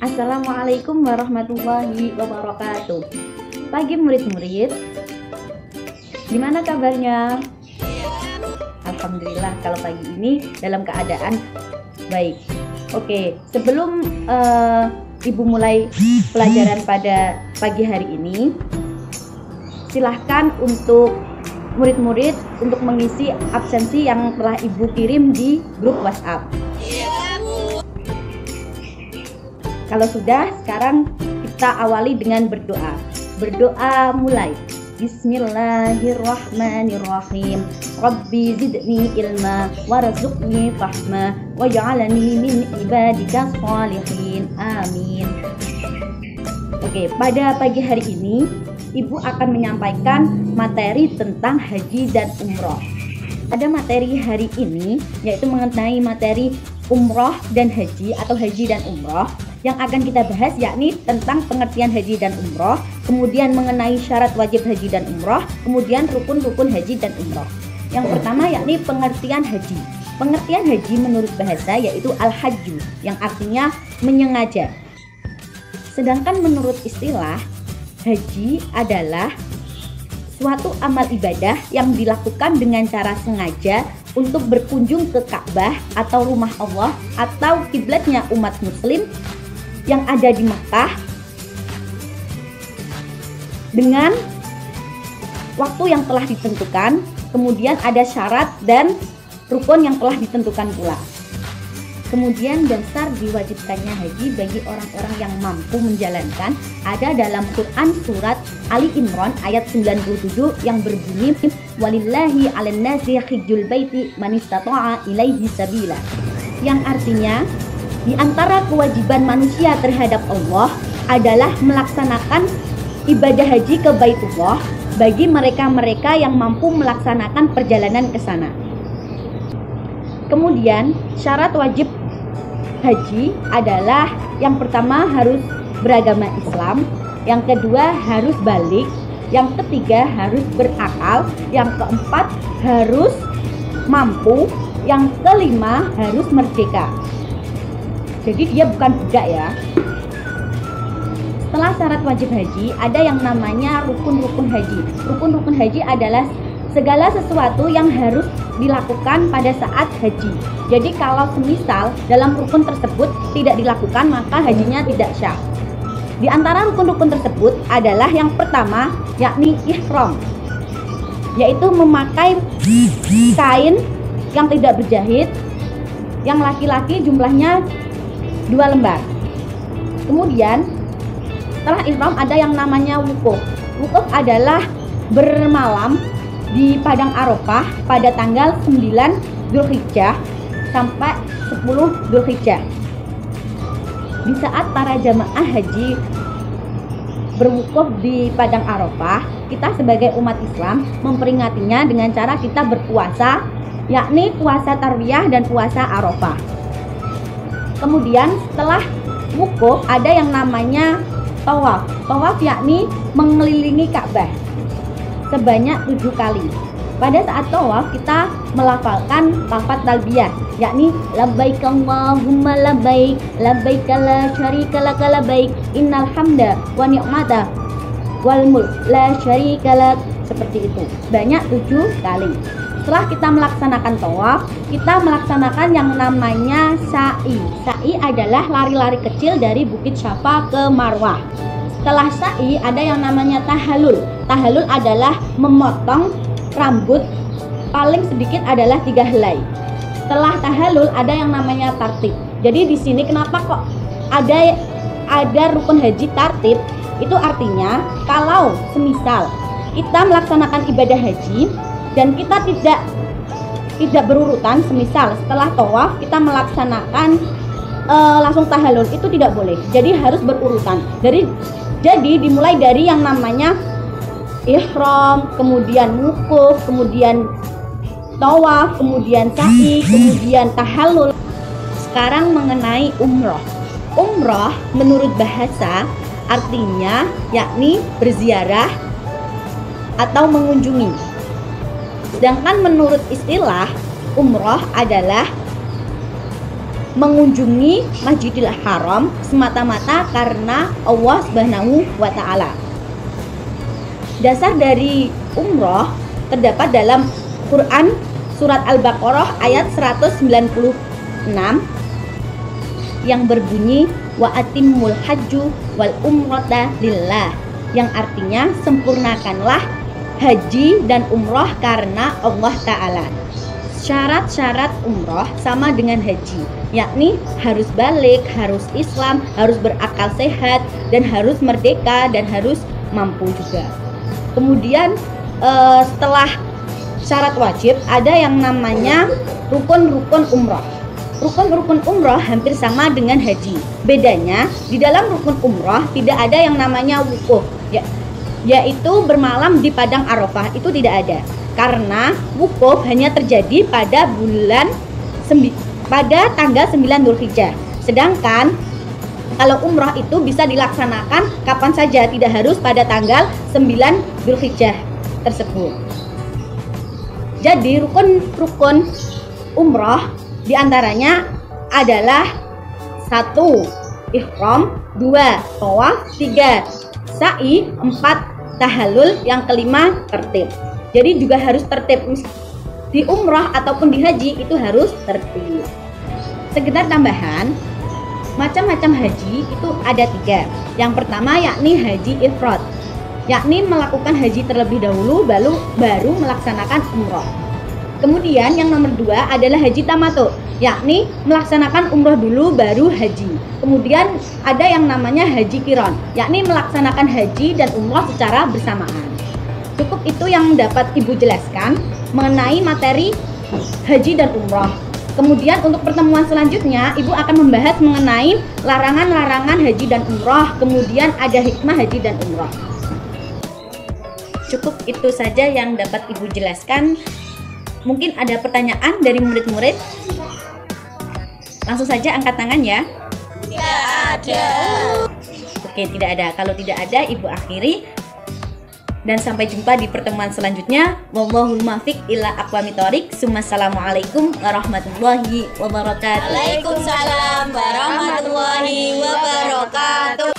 Assalamualaikum warahmatullahi wabarakatuh. Pagi murid-murid, gimana kabarnya? Alhamdulillah kalau pagi ini dalam keadaan baik. Oke, sebelum Ibu mulai pelajaran pada pagi hari ini, silahkan untuk murid-murid untuk mengisi absensi yang telah Ibu kirim di grup WhatsApp. Kalau sudah, sekarang kita awali dengan berdoa. Berdoa mulai. Bismillahirrahmanirrahim. Rabbi zidni ilma warzuqni fahma waj'alni min ibadika shalihin. Amin. Oke, pada pagi hari ini Ibu akan menyampaikan materi tentang haji dan umroh. Pada materi hari ini yaitu mengenai materi umroh dan haji atau haji dan umroh. Yang akan kita bahas yakni tentang pengertian haji dan umroh, kemudian mengenai syarat wajib haji dan umroh, kemudian rukun-rukun haji dan umroh. Yang pertama yakni pengertian haji. Pengertian haji menurut bahasa yaitu al-hajju, yang artinya menyengaja. Sedangkan menurut istilah, haji adalah suatu amal ibadah yang dilakukan dengan cara sengaja untuk berkunjung ke Ka'bah atau rumah Allah atau kiblatnya umat muslim yang ada di Makkah dengan waktu yang telah ditentukan, kemudian ada syarat dan rukun yang telah ditentukan pula. Kemudian dasar diwajibkannya haji bagi orang-orang yang mampu menjalankan ada dalam Quran surat Ali Imran ayat 97 yang berbunyi walillahi 'alan nasi hajjul baiti man istata'a ilaihi sabila, yang artinya di antara kewajiban manusia terhadap Allah adalah melaksanakan ibadah haji ke Baitullah bagi mereka-mereka yang mampu melaksanakan perjalanan ke sana. Kemudian syarat wajib haji adalah yang pertama harus beragama Islam, yang kedua harus balik, yang ketiga harus berakal, yang keempat harus mampu, yang kelima harus merdeka. Jadi dia bukan budak ya. Setelah syarat wajib haji, ada yang namanya rukun-rukun haji. Rukun-rukun haji adalah segala sesuatu yang harus dilakukan pada saat haji. Jadi kalau semisal dalam rukun tersebut tidak dilakukan, maka hajinya tidak syah. Di antara rukun-rukun tersebut adalah yang pertama yakni ihram, yaitu memakai kain yang tidak berjahit, yang laki-laki jumlahnya 2 lembar. Kemudian setelah ihram ada yang namanya wukuf. Wukuf adalah bermalam di Padang Arafah pada tanggal 9 Dzulhijjah sampai 10 Dzulhijjah. Di saat para jamaah haji berwukuf di Padang Arafah, kita sebagai umat Islam memperingatinya dengan cara kita berpuasa, yakni puasa tarwiyah dan puasa Arafah. Kemudian setelah wukuf ada yang namanya tawaf. Tawaf yakni mengelilingi Ka'bah sebanyak 7 kali. Pada saat tawaf kita melafalkan lafaz talbiyah, yakni labbaik Allahumma labbaik, labbaik la syarika lak labbaik, innal hamda wa ni'mata wal mulk la syarika lak, seperti itu. Banyak 7 kali. Setelah kita melaksanakan tawaf, kita melaksanakan yang namanya sa'i. Sa'i adalah lari-lari kecil dari Bukit Syafa ke Marwah. Setelah sa'i ada yang namanya tahallul. Tahallul adalah memotong rambut, paling sedikit adalah 3 helai. Setelah tahallul ada yang namanya tartib. Jadi di sini kenapa kok ada rukun haji tartib? Itu artinya kalau semisal kita melaksanakan ibadah haji dan kita tidak berurutan, semisal setelah tawaf kita melaksanakan langsung tahallul, itu tidak boleh. Jadi harus berurutan. Jadi dimulai dari yang namanya ihram, kemudian wukuf, kemudian tawaf, kemudian sa'i, kemudian tahallul. Sekarang mengenai umroh. Umroh menurut bahasa artinya yakni berziarah atau mengunjungi. Sedangkan menurut istilah, umroh adalah mengunjungi Masjidil Haram semata-mata karena Allah Subhanahu wa Ta'ala. Dasar dari umroh terdapat dalam Quran surat Al-Baqarah ayat 196 yang berbunyi wa atimmul hajju wal umrata lillah, yang artinya sempurnakanlah haji dan umroh karena Allah Ta'ala. Syarat-syarat umroh sama dengan haji, yakni harus balik, harus Islam, harus berakal sehat, dan harus merdeka, dan harus mampu juga. Kemudian setelah syarat wajib ada yang namanya rukun-rukun umroh. Rukun-rukun umroh hampir sama dengan haji. Bedanya di dalam rukun umroh tidak ada yang namanya wukuf, yaitu bermalam di padang Arafah, itu tidak ada. Karena wukuf hanya terjadi pada tanggal 9 Dzulhijjah. Sedangkan kalau umroh itu bisa dilaksanakan kapan saja, tidak harus pada tanggal 9 Dzulhijjah tersebut. Jadi rukun umroh diantaranya adalah 1. Ihram, 2. Tawaf, 3. Sa'i, 4. Tahallul, yang kelima tertib. Jadi juga harus tertib di umrah ataupun di haji, itu harus tertib. Sekedar tambahan, macam-macam haji itu ada 3. Yang pertama yakni haji ifrad, yakni melakukan haji terlebih dahulu baru melaksanakan umrah. Kemudian yang nomor 2 adalah haji tamattu, yakni melaksanakan umrah dulu baru haji. Kemudian ada yang namanya haji qiran, yakni melaksanakan haji dan umrah secara bersamaan. Cukup itu yang dapat Ibu jelaskan mengenai materi haji dan umrah. Kemudian untuk pertemuan selanjutnya Ibu akan membahas mengenai larangan-larangan haji dan umrah. Kemudian ada hikmah haji dan umrah. Cukup itu saja yang dapat Ibu jelaskan. Mungkin ada pertanyaan dari murid-murid? Langsung saja angkat tangan ya. Tidak ada. Oke, tidak ada. Kalau tidak ada, Ibu akhiri. Dan sampai jumpa di pertemuan selanjutnya. Wallahul muwaffiq ila aqwamit thoriq. Assalamualaikum warahmatullahi wabarakatuh. Waalaikumsalam warahmatullahi wabarakatuh.